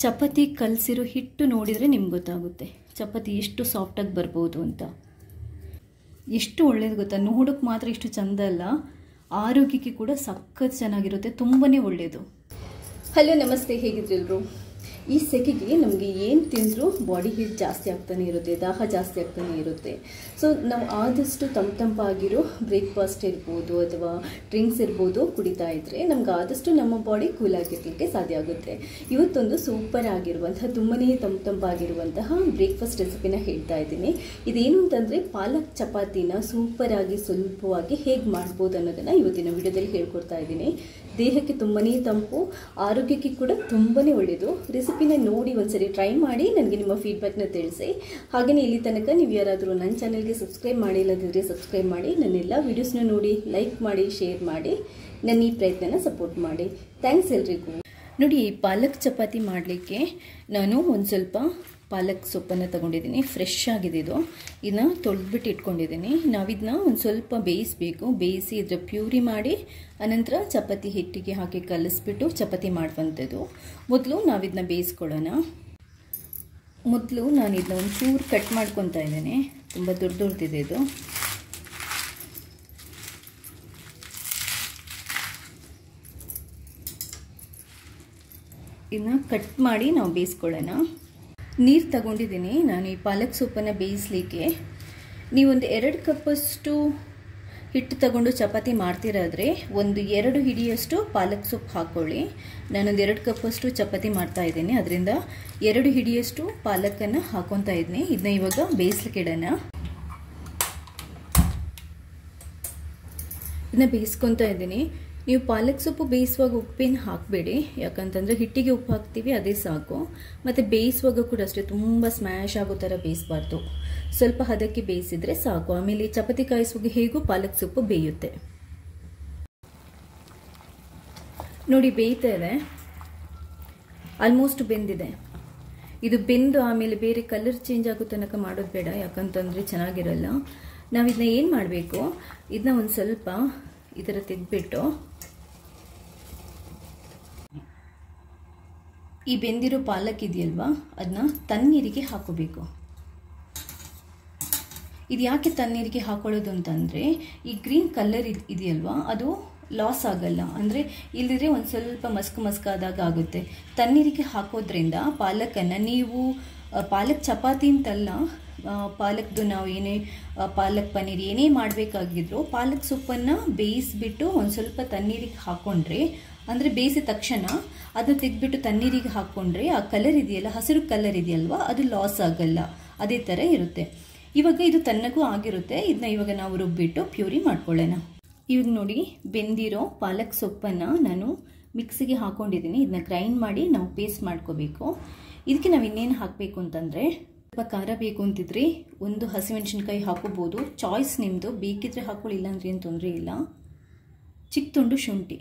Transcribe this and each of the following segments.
ಚಪಾತಿ ಕಲಸಿರೋ ಹಿಟ್ಟು ನೋಡಿದರೆ ನಿಮ್ಗೆ ಗೊತ್ತಾಗುತ್ತೆ ಚಪಾತಿ ಎಷ್ಟು ಸಾಫ್ಟಾಗಿ ಬರ್ಬೋದು ಅಂತ. ಎಷ್ಟು ಒಳ್ಳೇದು ಗೊತ್ತಾ, ನೋಡೋಕ್ಕೆ ಮಾತ್ರ ಇಷ್ಟು ಚಂದ ಅಲ್ಲ, ಆರೋಗ್ಯಕ್ಕೆ ಕೂಡ ಸಖತ್ ಚೆನ್ನಾಗಿರುತ್ತೆ, ತುಂಬಾ ಒಳ್ಳೆಯದು. ಹಲೋ ನಮಸ್ತೆ, ಹೇಗಿದ್ರು ಎಲ್ಲರೂ? ಈ ಸೆಕೆಗೆ ನಮಗೆ ಏನು ತಿಂದರೂ ಬಾಡಿ ಹೀಟ್ ಜಾಸ್ತಿ ಆಗ್ತಾನೆ ಇರುತ್ತೆ, ದಾಹ ಜಾಸ್ತಿ ಆಗ್ತಾನೆ ಇರುತ್ತೆ. ಸೊ ನಾವು ಆದಷ್ಟು ತಂಪಾಗಿರೋ ಬ್ರೇಕ್ಫಾಸ್ಟ್ ಇರ್ಬೋದು ಅಥವಾ ಡ್ರಿಂಕ್ಸ್ ಇರ್ಬೋದು ಕುಡಿತಾ ಇದ್ದರೆ ನಮ್ಗೆ ಆದಷ್ಟು ನಮ್ಮ ಬಾಡಿ ಕೂಲ್ ಆಗಿರಲಿಕ್ಕೆ ಸಾಧ್ಯ ಆಗುತ್ತೆ. ಇವತ್ತೊಂದು ಸೂಪರ್ ಆಗಿರುವಂತಹ ತುಂಬಾ ತಂಪಾಗಿರುವಂತಹ ಬ್ರೇಕ್ಫಾಸ್ಟ್ ರೆಸಿಪಿನ ಹೇಳ್ತಾ ಇದ್ದೀನಿ. ಇದೇನು ಅಂತಂದರೆ ಪಾಲಕ್ ಚಪಾತಿನ ಸೂಪರಾಗಿ ಸುಲಭವಾಗಿ ಹೇಗೆ ಮಾಡ್ಬೋದು ಅನ್ನೋದನ್ನು ಇವತ್ತಿನ ವಿಡಿಯೋದಲ್ಲಿ ಹೇಳ್ಕೊಡ್ತಾ ಇದ್ದೀನಿ. ದೇಹಕ್ಕೆ ತುಂಬಾ ತಂಪು, ಆರೋಗ್ಯಕ್ಕೆ ಕೂಡ ತುಂಬಾ ಒಳ್ಳೆಯದು. ರೆಸಿಪಿನ ನೋಡಿ ಒಂದ್ಸರಿ ಟ್ರೈ ಮಾಡಿ ನನಗೆ ನಿಮ್ಮ ಫೀಡ್ಬ್ಯಾಕ್ನ ತಿಳಿಸಿ. ಹಾಗೆಯೇ ಇಲ್ಲಿ ತನಕ ನೀವು ಯಾರಾದರೂ ನನ್ನ ಚಾನಲ್ಗೆ ಸಬ್ಸ್ಕ್ರೈಬ್ ಮಾಡಿಲ್ಲದಿದ್ದರೆ ಸಬ್ಸ್ಕ್ರೈಬ್ ಮಾಡಿ, ನನ್ನೆಲ್ಲ ವೀಡಿಯೋಸ್ನ ನೋಡಿ ಲೈಕ್ ಮಾಡಿ, ಶೇರ್ ಮಾಡಿ, ನನ್ನ ಈ ಪ್ರಯತ್ನನ ಸಪೋರ್ಟ್ ಮಾಡಿ. ಥ್ಯಾಂಕ್ಸ್ ಎಲ್ರಿಗೂ. ನೋಡಿ, ಪಾಲಕ್ ಚಪಾತಿ ಮಾಡಲಿಕ್ಕೆ ನಾನು ಒಂದು ಸ್ವಲ್ಪ ಪಾಲಕ್ ಸೊಪ್ಪನ್ನು ತಗೊಂಡಿದ್ದೀನಿ. ಫ್ರೆಶ್ ಆಗಿದೆ ಇದು. ಇದನ್ನ ತೊಳೆದ್ಬಿಟ್ಟು ಇಟ್ಕೊಂಡಿದ್ದೀನಿ. ನಾವಿದನ್ನ ಒಂದು ಸ್ವಲ್ಪ ಬೇಯಿಸಬೇಕು. ಬೇಯಿಸಿ ಇದರ ಪ್ಯೂರಿ ಮಾಡಿ ಅನಂತರ ಚಪಾತಿ ಹಿಟ್ಟಿಗೆ ಹಾಕಿ ಕಲಿಸ್ಬಿಟ್ಟು ಚಪಾತಿ ಮಾಡುವಂಥದ್ದು. ಮೊದಲು ನಾವಿದನ್ನ ಬೇಯಿಸ್ಕೊಳ್ಳೋಣ. ಮೊದಲು ನಾನು ಇದನ್ನ ಒಂಚೂರು ಕಟ್ ಮಾಡ್ಕೊತಾ ಇದ್ದೇನೆ. ತುಂಬ ದೊಡ್ಡದಿದೆ ಇದು. ಇದನ್ನ ಕಟ್ ಮಾಡಿ ನಾವು ಬೇಯಿಸ್ಕೊಳ್ಳೋಣ. ನೀರು ತಗೊಂಡಿದ್ದೀನಿ ನಾನು ಈ ಪಾಲಕ್ ಸೊಪ್ಪನ್ನು ಬೇಯಿಸಲಿಕ್ಕೆ. ನೀವೊಂದು 2 ಕಪ್ಪಷ್ಟು ಹಿಟ್ಟು ತಗೊಂಡು ಚಪಾತಿ ಮಾಡ್ತಿರಾದರೆ ಒಂದು 2 ಹಿಡಿಯಷ್ಟು ಪಾಲಕ್ ಸೊಪ್ಪು ಹಾಕ್ಕೊಳ್ಳಿ. ನಾನೊಂದು 2 ಕಪ್ಪಷ್ಟು ಚಪಾತಿ ಮಾಡ್ತಾ ಇದ್ದೀನಿ, ಅದರಿಂದ 2 ಹಿಡಿಯಷ್ಟು ಪಾಲಕನ್ನು ಹಾಕೊತಾ ಇದ್ದೀನಿ. ಇದನ್ನ ಇವಾಗ ಬೇಯಿಸ್ಲಿಕ್ಕೆ ಇಡೋಣ. ಇದನ್ನ ಬೇಯಿಸ್ಕೊತಾ ಇದ್ದೀನಿ. ನೀವು ಪಾಲಕ್ ಸೊಪ್ಪು ಬೇಯಿಸುವಾಗ ಉಪ್ಪೇನು ಹಾಕಬೇಡಿ, ಯಾಕಂತಂದರೆ ಹಿಟ್ಟಿಗೆ ಉಪ್ಪು ಹಾಕ್ತೀವಿ ಅದೇ ಸಾಕು. ಮತ್ತು ಬೇಯಿಸುವಾಗ ಕೂಡ ಅಷ್ಟೇ ತುಂಬ ಸ್ಮ್ಯಾಶ್ ಆಗೋ ಥರ ಬೇಯಿಸಬಾರ್ದು, ಸ್ವಲ್ಪ ಹದಕ್ಕೆ ಬೇಯಿಸಿದರೆ ಸಾಕು. ಆಮೇಲೆ ಚಪಾತಿ ಕಾಯಿಸುವಾಗ ಹೇಗೂ ಪಾಲಕ್ ಸೊಪ್ಪು ಬೇಯುತ್ತೆ. ನೋಡಿ, ಬೇಯ್ತಾ ಇದೆ, ಆಲ್ಮೋಸ್ಟ್ ಬೆಂದಿದೆ. ಇದು ಬೆಂದು ಆಮೇಲೆ ಬೇರೆ ಕಲರ್ ಚೇಂಜ್ ಆಗೋ ತನಕ ಮಾಡೋದು ಬೇಡ, ಯಾಕಂತಂದರೆ ಚೆನ್ನಾಗಿರಲ್ಲ. ನಾವು ಇದನ್ನ ಏನು ಮಾಡಬೇಕು, ಇದನ್ನ ಒಂದು ಸ್ವಲ್ಪ ಈ ಥರ ತೆಗೆದ್ಬಿಟ್ಟು ಈ ಬೆಂದಿರೋ ಪಾಲಕ್ ಇದೆಯಲ್ವಾ ಅದನ್ನ ತಣ್ಣೀರಿಗೆ ಹಾಕೋಬೇಕು. ಇದು ಯಾಕೆ ತಣ್ಣೀರಿಗೆ ಹಾಕೊಳ್ಳೋದು ಅಂತಂದರೆ ಈ ಗ್ರೀನ್ ಕಲರ್ ಇದೆಯಲ್ವಾ ಅದು ಲಾಸ್ ಆಗಲ್ಲ. ಅಂದರೆ ಇಲ್ಲದಿದ್ರೆ ಒಂದು ಸ್ವಲ್ಪ ಮಸ್ಕಾದಾಗ ಆಗುತ್ತೆ. ತಣ್ಣೀರಿಗೆ ಹಾಕೋದ್ರಿಂದ ಪಾಲಕನ್ನು ನೀವು ಪಾಲಕ್ ಚಪಾತಿ ಅಂತಲ್ಲ, ಪಾಲಕ್ದು ನಾವು ಏನೇ ಪಾಲಕ್ ಪನ್ನೀರ್ ಏನೇ ಮಾಡಬೇಕಾಗಿದ್ರು ಪಾಲಕ್ ಸೊಪ್ಪನ್ನು ಬೇಯಿಸಿಬಿಟ್ಟು ಒಂದು ಸ್ವಲ್ಪ ತಣ್ಣೀರಿಗೆ ಹಾಕ್ಕೊಂಡ್ರೆ, ಅಂದರೆ ಬೇಯಿಸಿದ ತಕ್ಷಣ ಅದನ್ನ ತೆಗೆದ್ಬಿಟ್ಟು ತಣ್ಣೀರಿಗೆ ಹಾಕ್ಕೊಂಡ್ರೆ ಆ ಕಲರ್ ಇದೆಯಲ್ಲ, ಹಸಿರು ಕಲರ್ ಇದೆಯಲ್ವಾ ಅದು ಲಾಸ್ ಆಗಲ್ಲ, ಅದೇ ಥರ ಇರುತ್ತೆ. ಇವಾಗ ಇದು ತಣ್ಣಗೂ ಆಗಿರುತ್ತೆ. ಇದನ್ನ ಇವಾಗ ನಾವು ರುಬ್ಬಿಟ್ಟು ಪ್ಯೂರಿ ಮಾಡ್ಕೊಳ್ಳೋಣ. ಇವಾಗ ನೋಡಿ, ಬೆಂದಿರೋ ಪಾಲಕ್ ಸೊಪ್ಪನ್ನು ನಾನು ಮಿಕ್ಸಿಗೆ ಹಾಕ್ಕೊಂಡಿದ್ದೀನಿ. ಇದನ್ನ ಗ್ರೈಂಡ್ ಮಾಡಿ ನಾವು ಪೇಸ್ಟ್ ಮಾಡ್ಕೋಬೇಕು. ಇದಕ್ಕೆ ನಾವು ಇನ್ನೇನು ಹಾಕಬೇಕು ಅಂತಂದರೆ, ಸ್ವಲ್ಪ ಖಾರ ಬೇಕು ಅಂತಿದ್ರೆ ಒಂದು ಹಸಿಮೆಣಸಿನ್ಕಾಯಿ ಹಾಕೋಬೋದು, ಚಾಯ್ಸ್ ನಿಮ್ಮದು. ಬೇಕಿದ್ರೆ ಹಾಕೊಳ್ಳಿ, ಇಲ್ಲಾಂದ್ರೆ ಏನು ತೊಂದರೆ ಇಲ್ಲ. ಚಿಕ್ಕ ತುಂಡು ಶುಂಠಿ,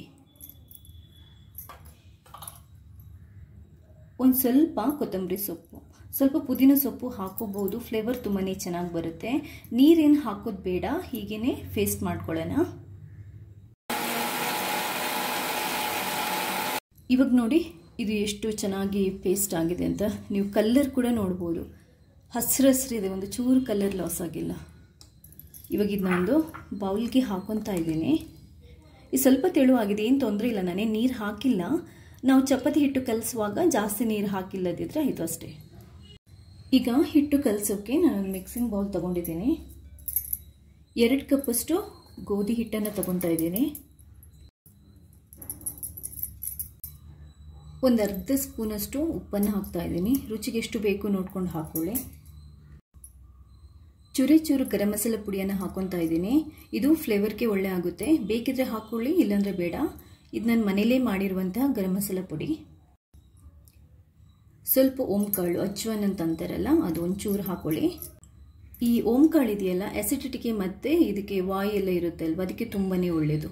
ಒಂದು ಸ್ವಲ್ಪ ಕೊತ್ತಂಬರಿ ಸೊಪ್ಪು, ಸ್ವಲ್ಪ ಪುದೀನ ಸೊಪ್ಪು ಹಾಕೋಬಹುದು. ಫ್ಲೇವರ್ ತುಂಬಾ ಚೆನ್ನಾಗಿ ಬರುತ್ತೆ. ನೀರೇನು ಹಾಕೋದು ಬೇಡ, ಹೀಗೇನೆ ಪೇಸ್ಟ್ ಮಾಡ್ಕೊಳ್ಳೋಣ. ಇವಾಗ ನೋಡಿ ಇದು ಎಷ್ಟು ಚೆನ್ನಾಗಿ ಪೇಸ್ಟ್ ಆಗಿದೆ ಅಂತ. ನೀವು ಕಲರ್ ಕೂಡ ನೋಡ್ಬೋದು, ಹಸಿರಿದೆ, ಒಂದು ಚೂರು ಕಲರ್ ಲಾಸ್ ಆಗಿಲ್ಲ. ಇವಾಗ ಇದನ್ನ ಒಂದು ಬೌಲ್ಗೆ ಹಾಕೊತಾ ಇದ್ದೀನಿ. ಇದು ಸ್ವಲ್ಪ ತೆಳುವಾಗಿದೆ, ಏನು ತೊಂದರೆ ಇಲ್ಲ, ನಾನೇ ನೀರು ಹಾಕಿಲ್ಲ. ನಾವು ಚಪಾತಿ ಹಿಟ್ಟು ಕಲಿಸುವಾಗ ಜಾಸ್ತಿ ನೀರು ಹಾಕಿಲ್ಲದಿದ್ರೆ ಆಯಿತು ಅಷ್ಟೇ. ಈಗ ಹಿಟ್ಟು ಕಲಸೋಕ್ಕೆ ನಾನು ಮಿಕ್ಸಿಂಗ್ ಬೌಲ್ ತೊಗೊಂಡಿದ್ದೀನಿ. 2 ಕಪ್ಪಷ್ಟು ಗೋಧಿ ಹಿಟ್ಟನ್ನು ತೊಗೊತಾ ಇದ್ದೀನಿ. ಒಂದು ಅರ್ಧ ಸ್ಪೂನಷ್ಟು ಉಪ್ಪನ್ನು ಹಾಕ್ತಾ ಇದ್ದೀನಿ. ರುಚಿಗೆ ಎಷ್ಟು ಬೇಕು ನೋಡ್ಕೊಂಡು ಹಾಕೊಳ್ಳಿ. ಚೂರು ಗರಂ ಮಸಾಲೆ ಪುಡಿಯನ್ನು ಹಾಕೊತಾ ಇದ್ದೀನಿ. ಇದು ಫ್ಲೇವರ್ಗೆ ಒಳ್ಳೆ ಆಗುತ್ತೆ, ಬೇಕಿದ್ರೆ ಹಾಕೊಳ್ಳಿ, ಇಲ್ಲಾಂದರೆ ಬೇಡ. ಇದು ನಾನು ಮನೇಲೇ ಮಾಡಿರುವಂತಹ ಗರಂ ಮಸಾಲೆ ಪುಡಿ. ಸ್ವಲ್ಪ ಓಂಕಾಳು, ಅಜ್ವಾನ್ ಅಂತ ಅಂತಾರಲ್ಲ, ಅದು ಒಂಚೂರು ಹಾಕೊಳ್ಳಿ. ಈ ಓಂಕಾಳು ಇದೆಯಲ್ಲ ಆಸಿಡಿಟಿಗೆ ಮತ್ತು ಇದಕ್ಕೆ ವಾಯು ಎಲ್ಲ ಇರುತ್ತೆ ಅಲ್ವಾ, ಅದಕ್ಕೆ ತುಂಬಾ ಒಳ್ಳೆಯದು.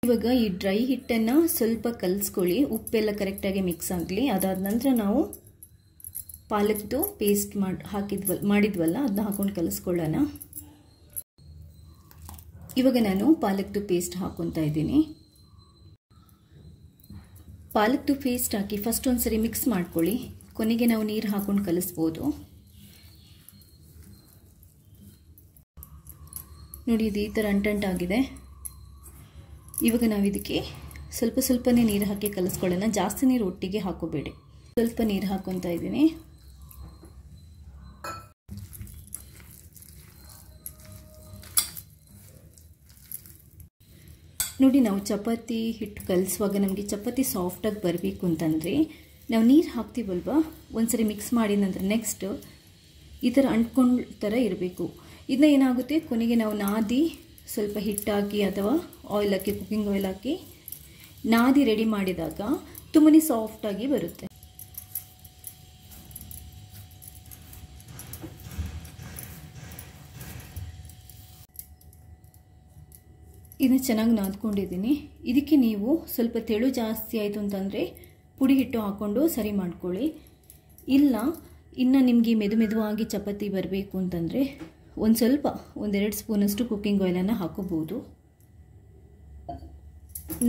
ಇವಾಗ ಈ ಡ್ರೈ ಹಿಟ್ಟನ್ನು ಸ್ವಲ್ಪ ಕಲಿಸ್ಕೊಳ್ಳಿ, ಉಪ್ಪೆಲ್ಲ ಕರೆಕ್ಟಾಗಿ ಮಿಕ್ಸ್ ಆಗಲಿ. ಅದಾದ ನಂತರ ನಾವು ಪಾಲಕ್ದು ಪೇಸ್ಟ್ ಮಾಡಿದ್ವಲ್ಲ ಅದನ್ನ ಹಾಕೊಂಡು ಕಲಿಸ್ಕೊಳ್ಳೋಣ. ಇವಾಗ ನಾನು ಪಾಲಕ್ದು ಪೇಸ್ಟ್ ಹಾಕೊತಾ ಇದ್ದೀನಿ. ಪಾಲಕ್ದು ಪೇಸ್ಟ್ ಹಾಕಿ ಫಸ್ಟ್ ಒಂದ್ಸರಿ ಮಿಕ್ಸ್ ಮಾಡ್ಕೊಳ್ಳಿ. ಕೊನೆಗೆ ನಾವು ನೀರು ಹಾಕೊಂಡು ಕಲಿಸ್ಬೋದು. ನೋಡಿ, ಇದು ಈ ಥರ ಅಂಟಂಟಾಗಿದೆ. ಇವಾಗ ನಾವು ಇದಕ್ಕೆ ಸ್ವಲ್ಪ ಸ್ವಲ್ಪನೇ ನೀರು ಹಾಕಿ ಕಲಿಸ್ಕೊಳ್ಳೋಣ. ಜಾಸ್ತಿ ನೀರು ಒಟ್ಟಿಗೆ ಹಾಕೋಬೇಡಿ. ಸ್ವಲ್ಪ ನೀರು ಹಾಕೊತಾ ಇದ್ದೀನಿ. ನೋಡಿ, ನಾವು ಚಪಾತಿ ಹಿಟ್ಟು ಕಲಿಸುವಾಗ ನಮಗೆ ಚಪಾತಿ ಸಾಫ್ಟಾಗಿ ಬರಬೇಕು ಅಂತಂದರೆ ನಾವು ನೀರು ಹಾಕ್ತೀವಲ್ವ, ಒಂದ್ಸರಿ ಮಿಕ್ಸ್ ಮಾಡಿದ ನಂತರ ನೆಕ್ಸ್ಟ್ ಈ ಥರ ಅಂಟ್ಕೊಂಡ ಥರ ಇರಬೇಕು. ಇದನ್ನ ಏನಾಗುತ್ತೆ, ಕೊನೆಗೆ ನಾವು ನಾದಿ ಸ್ವಲ್ಪ ಹಿಟ್ಟು ಹಾಕಿ ಅಥವಾ ಆಯಿಲ್ ಹಾಕಿ, ಕುಕ್ಕಿಂಗ್ ಆಯಿಲ್ ಹಾಕಿ ನಾದಿ ರೆಡಿ ಮಾಡಿದಾಗ ತುಂಬಾ ಸಾಫ್ಟಾಗಿ ಬರುತ್ತೆ. ಇದನ್ನು ಚೆನ್ನಾಗಿ ನಾದ್ಕೊಂಡಿದ್ದೀನಿ. ಇದಕ್ಕೆ ನೀವು ಸ್ವಲ್ಪ ತೆಳು ಜಾಸ್ತಿ ಆಯಿತು ಅಂತಂದರೆ ಪುಡಿ ಹಿಟ್ಟು ಹಾಕ್ಕೊಂಡು ಸರಿ ಮಾಡ್ಕೊಳ್ಳಿ. ಇಲ್ಲ ಇನ್ನು ನಿಮಗೆ ಮೆದುವಾಗಿ ಚಪಾತಿ ಬರಬೇಕು ಅಂತಂದರೆ ಒಂದೆರಡು ಸ್ಪೂನಷ್ಟು ಕುಕ್ಕಿಂಗ್ ಆಯಿಲನ್ನು ಹಾಕೋಬೋದು.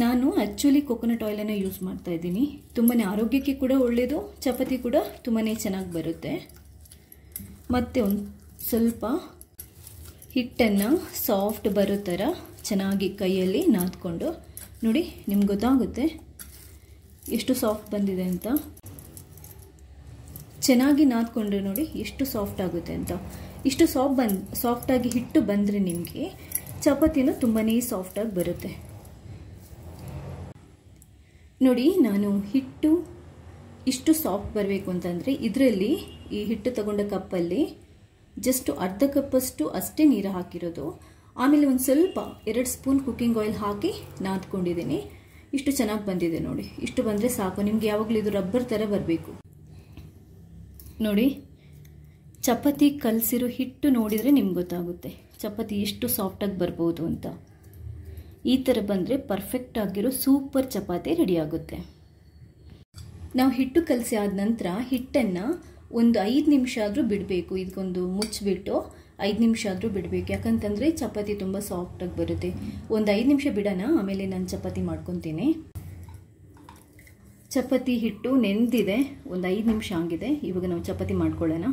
ನಾನು ಆ್ಯಕ್ಚುಲಿ ಕೊಕೊನಟ್ ಆಯಿಲನ್ನು ಯೂಸ್ ಮಾಡ್ತಾಯಿದ್ದೀನಿ. ತುಂಬಾ ಆರೋಗ್ಯಕ್ಕೆ ಕೂಡ ಒಳ್ಳೆಯದು, ಚಪಾತಿ ಕೂಡ ತುಂಬಾ ಚೆನ್ನಾಗಿ ಬರುತ್ತೆ. ಮತ್ತು ಒಂದು ಸ್ವಲ್ಪ ಹಿಟ್ಟನ್ನು ಸಾಫ್ಟ್ ಬರೋ ಥರ ಚೆನ್ನಾಗಿ ಕೈಯಲ್ಲಿ ನಾದ್ಕೊಂಡು ನೋಡಿ, ನಿಮ್ಗೆ ಗೊತ್ತಾಗುತ್ತೆ ಎಷ್ಟು ಸಾಫ್ಟ್ ಬಂದಿದೆ ಅಂತ. ಚೆನ್ನಾಗಿ ನಾದ್ಕೊಂಡ್ರೆ ನೋಡಿ ಎಷ್ಟು ಸಾಫ್ಟ್ ಆಗುತ್ತೆ ಅಂತ. ಇಷ್ಟು ಸಾಫ್ಟಾಗಿ ಹಿಟ್ಟು ಬಂದರೆ ನಿಮಗೆ ಚಪಾತಿನೂ ತುಂಬಾ ಸಾಫ್ಟಾಗಿ ಬರುತ್ತೆ. ನೋಡಿ, ನಾನು ಹಿಟ್ಟು ಇಷ್ಟು ಸಾಫ್ಟ್ ಬರಬೇಕು ಅಂತಂದರೆ ಇದರಲ್ಲಿ ಈ ಹಿಟ್ಟು ತಗೊಂಡ ಕಪ್ಪಲ್ಲಿ ಜಸ್ಟ್ ಅರ್ಧ ಕಪ್ಪಷ್ಟು ಅಷ್ಟೇ ನೀರು ಹಾಕಿರೋದು. ಆಮೇಲೆ ಒಂದು ಸ್ವಲ್ಪ 2 ಸ್ಪೂನ್ ಕುಕ್ಕಿಂಗ್ ಆಯಿಲ್ ಹಾಕಿ ನಾದ್ಕೊಂಡಿದ್ದೀನಿ. ಇಷ್ಟು ಚೆನ್ನಾಗಿ ಬಂದಿದೆ ನೋಡಿ. ಇಷ್ಟು ಬಂದರೆ ಸಾಕು. ನಿಮಗೆ ಯಾವಾಗಲೂ ಇದು ರಬ್ಬರ್ ಥರ ಬರಬೇಕು. ನೋಡಿ, ಚಪಾತಿ ಕಲಸಿರೋ ಹಿಟ್ಟು ನೋಡಿದರೆ ನಿಮ್ಗೆ ಗೊತ್ತಾಗುತ್ತೆ ಚಪಾತಿ ಎಷ್ಟು ಸಾಫ್ಟಾಗಿ ಬರ್ಬೋದು ಅಂತ. ಈ ಥರ ಬಂದರೆ ಪರ್ಫೆಕ್ಟ್ ಆಗಿರೋ ಸೂಪರ್ ಚಪಾತಿ ರೆಡಿ ಆಗುತ್ತೆ. ನಾವು ಹಿಟ್ಟು ಕಲಸಿ ಆದ ನಂತರ ಹಿಟ್ಟನ್ನು ಒಂದು 5 ನಿಮಿಷ ಆದರೂ ಬಿಡಬೇಕು. ಇದಕ್ಕೊಂದು ಮುಚ್ಚಿಬಿಟ್ಟು 5 ನಿಮಿಷ ಆದರೂ ಬಿಡಬೇಕು. ಯಾಕಂತಂದರೆ ಚಪಾತಿ ತುಂಬ ಸಾಫ್ಟಾಗಿ ಬರುತ್ತೆ. ಒಂದು 5 ನಿಮಿಷ ಬಿಡೋಣ, ಆಮೇಲೆ ನಾನು ಚಪಾತಿ ಮಾಡ್ಕೊತೀನಿ. ಚಪಾತಿ ಹಿಟ್ಟು ನೆಂದಿದೆ, ಒಂದು 5 ನಿಮಿಷ ಆಗಿದೆ. ಇವಾಗ ನಾವು ಚಪಾತಿ ಮಾಡ್ಕೊಳ್ಳೋಣ.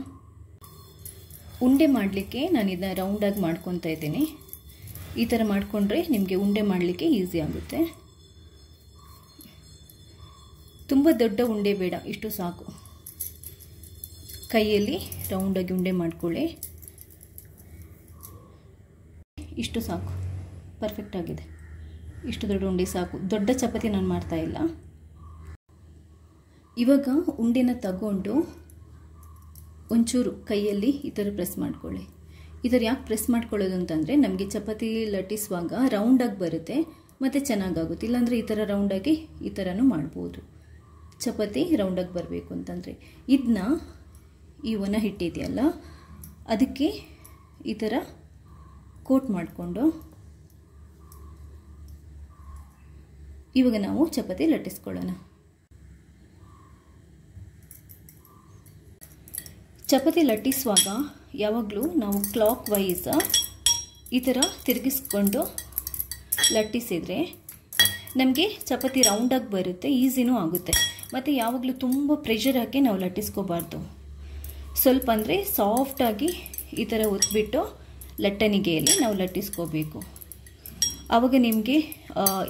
ಉಂಡೆ ಮಾಡಲಿಕ್ಕೆ ನಾನು ಇದನ್ನ ರೌಂಡಾಗಿ ಮಾಡ್ಕೊತಾ ಇದ್ದೀನಿ. ಈ ಥರ ಮಾಡಿಕೊಂಡ್ರೆ ನಿಮಗೆ ಉಂಡೆ ಮಾಡಲಿಕ್ಕೆ ಈಸಿ ಆಗುತ್ತೆ. ತುಂಬ ದೊಡ್ಡ ಉಂಡೆ ಬೇಡ, ಇಷ್ಟು ಸಾಕು. ಕೈಯಲ್ಲಿ ರೌಂಡಾಗಿ ಉಂಡೆ ಮಾಡ್ಕೊಳ್ಳಿ. ಇಷ್ಟು ಸಾಕು, ಪರ್ಫೆಕ್ಟ್ ಆಗಿದೆ. ಇಷ್ಟು ದೊಡ್ಡ ಉಂಡೆ ಸಾಕು. ದೊಡ್ಡ ಚಪಾತಿ ನಾನು ಮಾಡ್ತಾ ಇಲ್ಲ. ಇವಾಗ ಉಂಡೆನ ತಗೊಂಡು ಒಂಚೂರು ಕೈಯಲ್ಲಿ ಈ ಥರ ಪ್ರೆಸ್ ಮಾಡ್ಕೊಳ್ಳಿ. ಈ ಥರ ಯಾಕೆ ಪ್ರೆಸ್ ಮಾಡ್ಕೊಳ್ಳೋದು ಅಂತಂದರೆ ನಮಗೆ ಚಪಾತಿ ಲಟ್ಟಿಸುವಾಗ ರೌಂಡಾಗಿ ಬರುತ್ತೆ ಮತ್ತು ಚೆನ್ನಾಗಾಗುತ್ತೆ. ಇಲ್ಲಾಂದರೆ ಈ ಥರ ರೌಂಡಾಗಿ ಈ ಥರನೂ ಮಾಡ್ಬೋದು. ಚಪಾತಿ ರೌಂಡಾಗಿ ಬರಬೇಕು ಅಂತಂದರೆ ಇದನ್ನ ಈ ಒಣ ಹಿಟ್ಟಿದೆಯಲ್ಲ ಅದಕ್ಕೆ ಈ ಥರ ಕೋಟ್ ಮಾಡಿಕೊಂಡು ಇವಾಗ ನಾವು ಚಪಾತಿ ಲಟ್ಟಿಸ್ಕೊಳ್ಳೋಣ. ಚಪಾತಿ ಲಟ್ಟಿಸುವಾಗ ಯಾವಾಗಲೂ ನಾವು ಕ್ಲಾಕ್ ವೈಸ್ ಈ ಥರ ತಿರುಗಿಸ್ಕೊಂಡು ಲಟ್ಟಿಸಿದರೆ ನಮಗೆ ಚಪಾತಿ ರೌಂಡಾಗಿ ಬರುತ್ತೆ, ಈಸಿನೂ ಆಗುತ್ತೆ. ಮತ್ತು ಯಾವಾಗಲೂ ತುಂಬ ಪ್ರೆಷರ್ ಹಾಕಿ ನಾವು ಲಟ್ಟಿಸ್ಕೋಬಾರ್ದು. ಸ್ವಲ್ಪ ಅಂದರೆ ಸಾಫ್ಟಾಗಿ ಈ ಥರ ಒತ್ಬಿಟ್ಟು ಲಟ್ಟಣಿಗೆಯಲ್ಲಿ ನಾವು ಲಟ್ಟಿಸ್ಕೋಬೇಕು. ಆವಾಗ ನಿಮಗೆ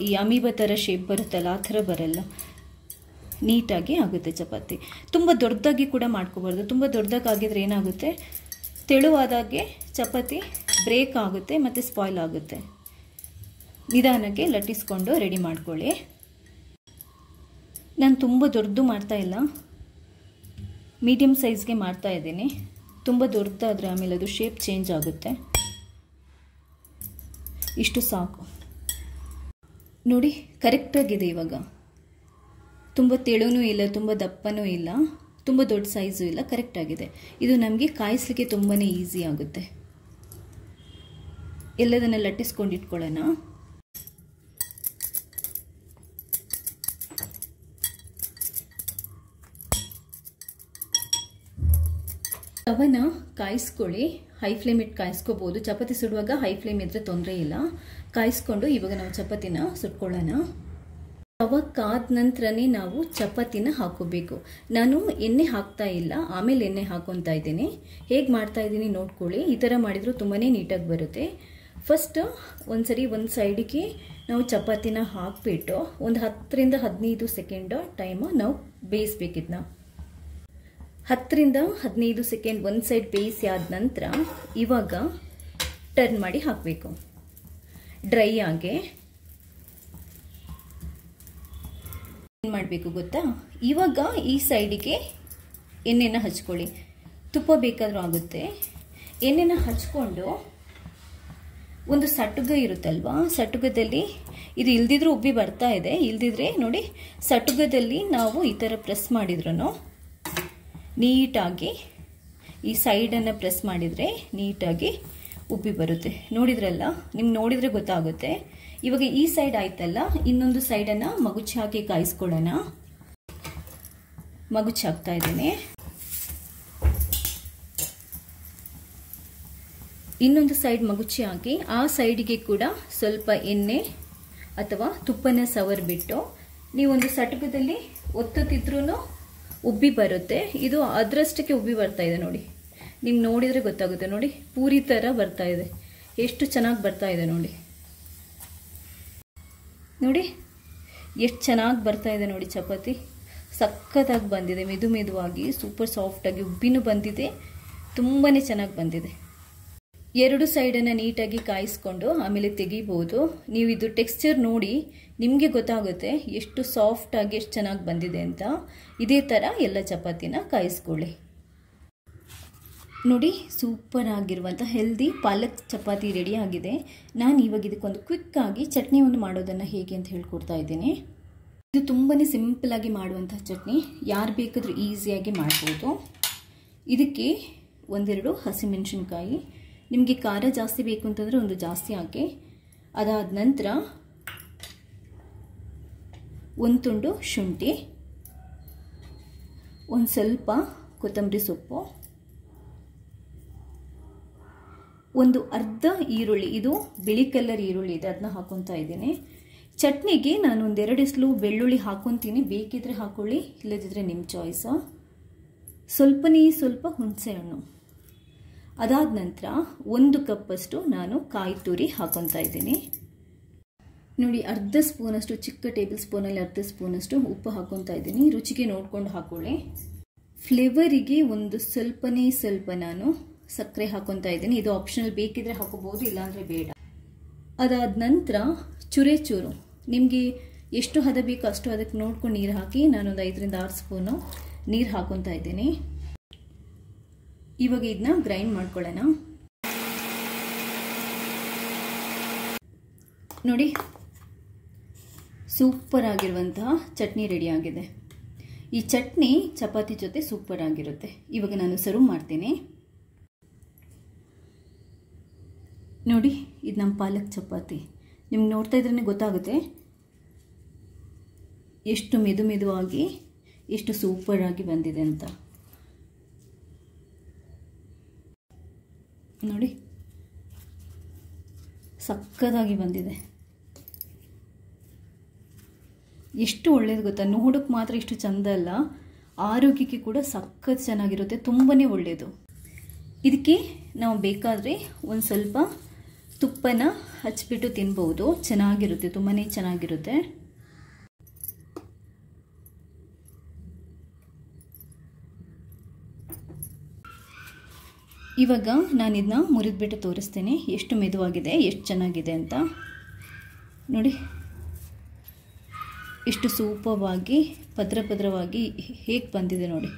ಈ ಅಮೀಬ ಥರ ಶೇಪ್ ಬರುತ್ತಲ್ಲ, ಆ ಥರ ಬರಲ್ಲ, ನೀಟಾಗಿ ಆಗುತ್ತೆ ಚಪಾತಿ. ತುಂಬ ದೊಡ್ಡದಾಗಿ ಕೂಡ ಮಾಡ್ಕೋಬಾರ್ದು. ತುಂಬ ದೊಡ್ಡದಾಗಿ ಆಗಿದ್ರೆ ಏನಾಗುತ್ತೆ, ತೆಳುವಾದಾಗೆ ಚಪಾತಿ ಬ್ರೇಕ್ ಆಗುತ್ತೆ ಮತ್ತು ಸ್ಪಾಯ್ಲ್ ಆಗುತ್ತೆ. ನಿಧಾನಕ್ಕೆ ಲಟ್ಟಿಸ್ಕೊಂಡು ರೆಡಿ ಮಾಡ್ಕೊಳ್ಳಿ. ನಾನು ತುಂಬ ದೊಡ್ಡದು ಮಾಡ್ತಾಯಿಲ್ಲ, ಮೀಡಿಯಮ್ ಸೈಜ್ಗೆ ಮಾಡ್ತಾ ಇದ್ದೀನಿ. ತುಂಬ ದೊಡ್ಡದಾದರೆ ಆಮೇಲೆ ಅದು ಶೇಪ್ ಚೇಂಜ್ ಆಗುತ್ತೆ. ಇಷ್ಟು ಸಾಕು ನೋಡಿ, ಕರೆಕ್ಟಾಗಿದೆ. ಇವಾಗ ತುಂಬ ತೆಳುನೂ ಇಲ್ಲ, ತುಂಬ ದಪ್ಪನೂ ಇಲ್ಲ, ತುಂಬ ದೊಡ್ಡ ಸೈಜು ಇಲ್ಲ, ಕರೆಕ್ಟಾಗಿದೆ. ಇದು ನಮಗೆ ಕಾಯಿಸಲಿಕ್ಕೆ ತುಂಬಾ ಈಸಿ ಆಗುತ್ತೆ. ಎಲ್ಲದನ್ನು ಲಟ್ಟಿಸ್ಕೊಂಡು ಇಟ್ಕೊಳ್ಳೋಣ. ತವನ ಕಾಯಿಸ್ಕೊಳ್ಳಿ. ಹೈ ಫ್ಲೇಮ್ ಇಟ್ಟು ಕಾಯಿಸ್ಕೋಬೋದು. ಚಪಾತಿ ಸುಡುವಾಗ ಹೈ ಫ್ಲೇಮ್ ಇದ್ದರೆ ತೊಂದರೆ ಇಲ್ಲ. ಕಾಯಿಸ್ಕೊಂಡು ಇವಾಗ ನಾವು ಚಪಾತಿನ ಸುಟ್ಕೊಳ್ಳೋಣ. ತವ ಕಾದ ನಂತರನೇ ನಾವು ಚಪಾತಿನ ಹಾಕೋಬೇಕು. ನಾನು ಎಣ್ಣೆ ಹಾಕ್ತಾ ಇಲ್ಲ, ಆಮೇಲೆ ಎಣ್ಣೆ ಹಾಕೊತಾ ಇದ್ದೀನಿ. ಹೇಗೆ ಮಾಡ್ತಾ ಇದ್ದೀನಿ ನೋಡ್ಕೊಳ್ಳಿ. ಈ ಥರ ಮಾಡಿದರೂ ತುಂಬಾ ನೀಟಾಗಿ ಬರುತ್ತೆ. ಫಸ್ಟ್ ಒಂದ್ಸರಿ ಒಂದು ಸೈಡಿಗೆ ನಾವು ಚಪಾತಿನ ಹಾಕಿಬಿಟ್ಟು ಒಂದು 10 ರಿಂದ 15 ಸೆಕೆಂಡ್ ಟೈಮ್ ನಾವು ಬೇಯಿಸ್ಬೇಕಿದ್ನ. 10 ರಿಂದ 15 ಸೆಕೆಂಡ್ ಒಂದು ಸೈಡ್ ಬೇಯಿಸಿ ಆದ ನಂತರ ಇವಾಗ ಟರ್ನ್ ಮಾಡಿ ಹಾಕಬೇಕು. ಡ್ರೈ ಆಗಿ ಏನು ಮಾಡಬೇಕು ಗೊತ್ತಾ, ಇವಾಗ ಈ ಸೈಡಿಗೆ ಎಣ್ಣೆನ ಹಚ್ಕೊಳ್ಳಿ. ತುಪ್ಪ ಬೇಕಾದರೂ ಆಗುತ್ತೆ. ಎಣ್ಣೆನ ಹಚ್ಕೊಂಡು ಒಂದು ಸಟುಗ ಇರುತ್ತಲ್ವಾ, ಸಟುಗದಲ್ಲಿ ಇದು ಇಲ್ದಿದ್ರೂ ಉಬ್ಬಿ ಬರ್ತಾ ಇದೆ, ಇಲ್ದಿದ್ರೆ ನೋಡಿ ಸಟುಗದಲ್ಲಿ ನಾವು ಈ ಥರ ಪ್ರೆಸ್ ಮಾಡಿದ್ರೂ ನೀಟಾಗಿ ಈ ಸೈಡನ್ನು ಪ್ರೆಸ್ ಮಾಡಿದರೆ ನೀಟಾಗಿ ಉಬ್ಬಿ ಬರುತ್ತೆ. ನೋಡಿದ್ರಲ್ಲ, ನಿಮ್ಗೆ ನೋಡಿದರೆ ಗೊತ್ತಾಗುತ್ತೆ. ಇವಾಗ ಈ ಸೈಡ್ ಆಯ್ತಲ್ಲ, ಇನ್ನೊಂದು ಸೈಡನ್ನು ಮಗುಚಿ ಹಾಕಿ ಕಾಯಿಸ್ಕೊಳ್ಳೋಣ. ಮಗುಚಿ ಹಾಕ್ತಾ ಇದ್ದೀನಿ. ಇನ್ನೊಂದು ಸೈಡ್ ಮಗುಚಿ ಹಾಕಿ ಆ ಸೈಡಿಗೆ ಕೂಡ ಸ್ವಲ್ಪ ಎಣ್ಣೆ ಅಥವಾ ತುಪ್ಪನ ಸವರ್ಬಿಟ್ಟು ನೀವೊಂದು ಸಟಕದಲ್ಲಿ ಒತ್ತುತ್ತಿದ್ರೂ ಉಬ್ಬಿ ಬರುತ್ತೆ. ಇದು ಅದರಷ್ಟಕ್ಕೆ ಉಬ್ಬಿ ಬರ್ತಾ ಇದೆ ನೋಡಿ. ನಿಮ್ಗೆ ನೋಡಿದರೆ ಗೊತ್ತಾಗುತ್ತೆ. ನೋಡಿ ಪೂರಿ ಥರ ಬರ್ತಾ ಇದೆ. ಎಷ್ಟು ಚೆನ್ನಾಗಿ ಬರ್ತಾ ಇದೆ ನೋಡಿ. ನೋಡಿ ಎಷ್ಟು ಚೆನ್ನಾಗಿ ಬರ್ತಾ ಇದೆ ನೋಡಿ. ಚಪಾತಿ ಸಖತ್ತಾಗಿ ಬಂದಿದೆ. ಮೆದು ಮೆದುವಾಗಿ ಸೂಪರ್ ಸಾಫ್ಟಾಗಿ ಉಬ್ಬಿನೂ ಬಂದಿದೆ. ತುಂಬಾ ಚೆನ್ನಾಗಿ ಬಂದಿದೆ. ಎರಡು ಸೈಡನ್ನು ನೀಟಾಗಿ ಕಾಯಿಸ್ಕೊಂಡು ಆಮೇಲೆ ತೆಗಿಬೋದು. ನೀವು ಇದು ಟೆಕ್ಸ್ಚರ್ ನೋಡಿ ನಿಮಗೆ ಗೊತ್ತಾಗುತ್ತೆ ಎಷ್ಟು ಸಾಫ್ಟಾಗಿ ಎಷ್ಟು ಚೆನ್ನಾಗಿ ಬಂದಿದೆ ಅಂತ. ಇದೇ ಥರ ಎಲ್ಲ ಚಪಾತಿನ ಕಾಯಿಸ್ಕೊಳ್ಳಿ. ನೋಡಿ ಸೂಪರ್ ಆಗಿರುವಂಥ ಹೆಲ್ದಿ ಪಾಲಕ್ ಚಪಾತಿ ರೆಡಿ ಆಗಿದೆ. ನಾನು ಇವಾಗ ಇದಕ್ಕೊಂದು ಕ್ವಿಕ್ಕಾಗಿ ಚಟ್ನಿ ಒಂದು ಮಾಡೋದನ್ನು ಹೇಗೆ ಅಂತ ಹೇಳ್ಕೊಡ್ತಾ ಇದ್ದೀನಿ. ಇದು ತುಂಬಾ ಸಿಂಪಲಾಗಿ ಮಾಡುವಂಥ ಚಟ್ನಿ, ಯಾರು ಬೇಕಾದರೂ ಈಸಿಯಾಗಿ ಮಾಡ್ಬೋದು. ಇದಕ್ಕೆ 1-2 ಹಸಿಮೆಣಸಿನ್ಕಾಯಿ, ನಿಮಗೆ ಖಾರ ಜಾಸ್ತಿ ಬೇಕು ಅಂತಂದರೆ ಒಂದು ಜಾಸ್ತಿ ಹಾಕಿ. ಅದಾದ ನಂತರ ಒಂದು ತುಂಡು ಶುಂಠಿ, ಒಂದು ಸ್ವಲ್ಪ ಕೊತ್ತಂಬರಿ ಸೊಪ್ಪು, ಒಂದು ಅರ್ಧ ಈರುಳ್ಳಿ, ಇದು ಬಿಳಿ ಕಲರ್ ಈರುಳ್ಳಿ ಇದೆ, ಅದನ್ನ ಹಾಕೊತಾ ಇದ್ದೀನಿ. ಚಟ್ನಿಗೆ ನಾನು ಒಂದು 2 ಎಸ್ಲು ಬೆಳ್ಳುಳ್ಳಿ ಹಾಕೊತೀನಿ. ಬೇಕಿದ್ರೆ ಹಾಕೊಳ್ಳಿ, ಇಲ್ಲದಿದ್ದರೆ ನಿಮ್ಮ ಚಾಯ್ಸು. ಸ್ವಲ್ಪ ಹುಣಸೆ ಹಣ್ಣು. ಅದಾದ ನಂತರ 1 ಕಪ್ಪಷ್ಟು ನಾನು ಕಾಯಿ ತುರಿ ಹಾಕೊತಾ ಇದ್ದೀನಿ. ನೋಡಿ ಅರ್ಧ ಸ್ಪೂನಷ್ಟು, ಚಿಕ್ಕ ಟೇಬಲ್ ಸ್ಪೂನಲ್ಲಿ ಅರ್ಧ ಸ್ಪೂನಷ್ಟು ಉಪ್ಪು ಹಾಕೊತಾ ಇದ್ದೀನಿ. ರುಚಿಗೆ ನೋಡ್ಕೊಂಡು ಹಾಕೊಳ್ಳಿ. ಫ್ಲೇವರಿಗೆ ಒಂದು ಸ್ವಲ್ಪ ನಾನು ಸಕ್ಕರೆ ಹಾಕೊತಾ ಇದ್ದೀನಿ. ಇದು ಆಪ್ಷನಲ್, ಬೇಕಿದ್ರೆ ಹಾಕೋಬಹುದು, ಇಲ್ಲಾಂದರೆ ಬೇಡ. ಅದಾದ ನಂತರ ಚೂರು ನಿಮಗೆ ಎಷ್ಟು ಹದ ಬೇಕು ಅಷ್ಟು ಅದಕ್ಕೆ ನೋಡ್ಕೊಂಡು ನೀರು ಹಾಕಿ ನಾನೊಂದು 5 ರಿಂದ 6 ಸ್ಪೂನು ನೀರು ಹಾಕೊತಾ ಇದ್ದೀನಿ. ಇವಾಗ ಇದನ್ನ ಗ್ರೈಂಡ್ ಮಾಡ್ಕೊಳ್ಳೋಣ. ನೋಡಿ ಸೂಪರ್ ಆಗಿರುವಂತಹ ಚಟ್ನಿ ರೆಡಿ ಆಗಿದೆ. ಈ ಚಟ್ನಿ ಚಪಾತಿ ಜೊತೆ ಸೂಪರ್ ಆಗಿರುತ್ತೆ. ಇವಾಗ ನಾನು ಸರ್ವ್ ಮಾಡ್ತೀನಿ. ನೋಡಿ ಇದು ನಮ್ಮ ಪಾಲಕ್ ಚಪಾತಿ. ನಿಮ್ಗೆ ನೋಡ್ತಾ ಇದ್ರೇ ಗೊತ್ತಾಗುತ್ತೆ ಎಷ್ಟು ಮೆದುವಾಗಿ ಎಷ್ಟು ಸೂಪರ್ ಆಗಿ ಬಂದಿದೆ ಅಂತ. ನೋಡಿ ಸಕ್ಕತ್ತಾಗಿ ಬಂದಿದೆ. ಎಷ್ಟು ಒಳ್ಳೇದು ಗೊತ್ತಾ, ನೋಡೋಕ್ಕೆ ಮಾತ್ರ ಇಷ್ಟು ಚಂದ ಅಲ್ಲ, ಆರೋಗ್ಯಕ್ಕೆ ಕೂಡ ಸಖತ್ ಚೆನ್ನಾಗಿರುತ್ತೆ. ತುಂಬಾ ಒಳ್ಳೆಯದು. ಇದಕ್ಕೆ ನಾವು ಬೇಕಾದರೆ ಒಂದು ಸ್ವಲ್ಪ ತುಪ್ಪನ ಹಚ್ಬಿಟ್ಟು ತಿನ್ಬೋದು. ಚೆನ್ನಾಗಿರುತ್ತೆ, ತುಂಬಾ ಚೆನ್ನಾಗಿರುತ್ತೆ. ಇವಾಗ ನಾನು ಇದನ್ನ ಮುರಿದ್ಬಿಟ್ಟು ತೋರಿಸ್ತೀನಿ ಎಷ್ಟು ಮೆದುವಾಗಿದೆ, ಎಷ್ಟು ಚೆನ್ನಾಗಿದೆ ಅಂತ. ನೋಡಿ ಎಷ್ಟು ಸೂಪರ್ವಾಗಿ ಪದ್ರವಾಗಿ ಹೇಗೆ ಬಂದಿದೆ ನೋಡಿ.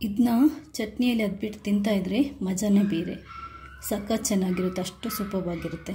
ಇದನ್ನ ಚಟ್ನಿಯಲ್ಲಿ ಅದ್ಬಿಟ್ಟು ತಿಂತಾ ಇದ್ರೆ ಮಜಾನೇ ಬೇರೆ. ಸಖತ್ ಚೆನ್ನಾಗಿರುತ್ತೆ, ಅಷ್ಟು ಸೂಪರ್ವಾಗಿರುತ್ತೆ.